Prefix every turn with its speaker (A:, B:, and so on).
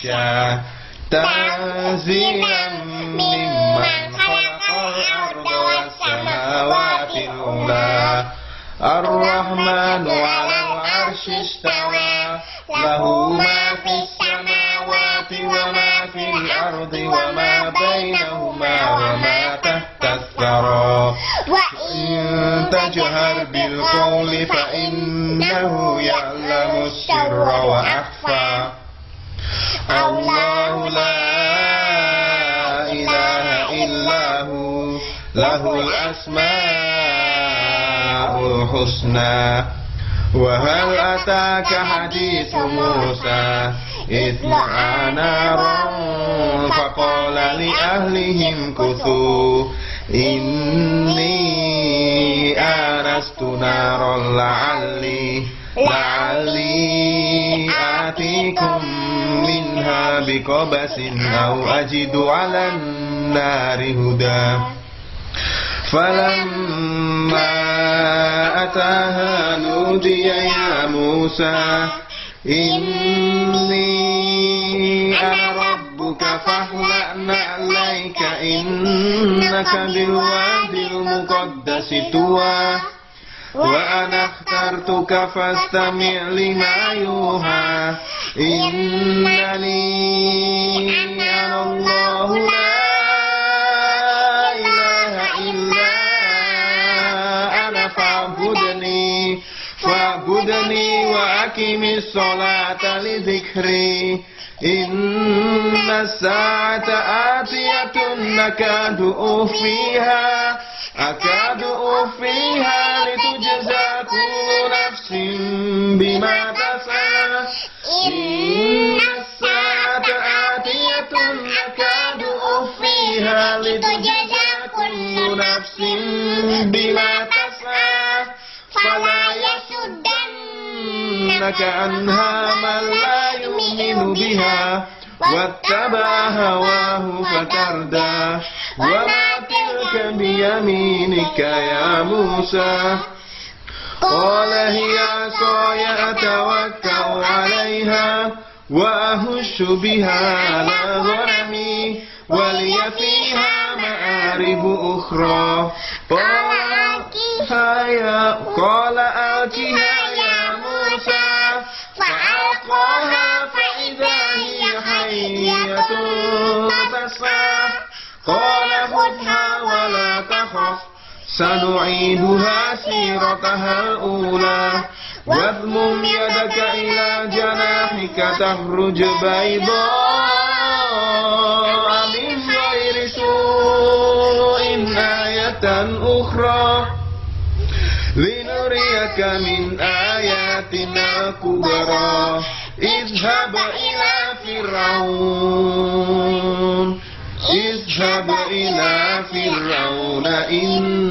A: يغشى تنزيلا ممن خلق الأرض والسماوات العلى الرحمن على العرش استوى له ما في السماوات وما في الأرض وما بينهما وما تحت الثرى وإن تجهر بالقول فإنه يعلم السر وأخفى الله لا إله إلا هو له الأسماء الحسنى وهل أتاك حديث موسى إذ رأى نارا فقال لأهلهم كثوا إني آنست نارا لعلي آتيكم منها بقبس أو أجد على النار هدى فلما أتاها نودي يا موسى إني أنا ربك فاخلع نعليك إنك بالوادي المقدس طوى وأنا اخترتك فاستمع لما يوحى إنني أنا الله لا إله إلا أنا فاعبدني وأقم الصلاة لذكري إن الساعة آتية أكاد أخفيها لتجزى كل نفس بما تسعى إن الساعة آتية أكاد أخفيها لتجزى كل نفس بما تسعى فلا يصدنك عنها من لا يؤمن بها واتبع هواه فتردى وما تلك بيمينك يا موسى قال هي عصاي أتوكل عليها وأهش بها على غنمي ولي فيها مآرب أخرى قال ألقها يا موسى فألقاها فإذا هي حية تسعى قال خذها ولا تخف سنعيدها سيرتها الأولى واضمم يدك إلى جناحك تخرج بيضاء من غير سوء آية أخرى لنريك من آياتنا الكبرى اذهب إلى فرعون إن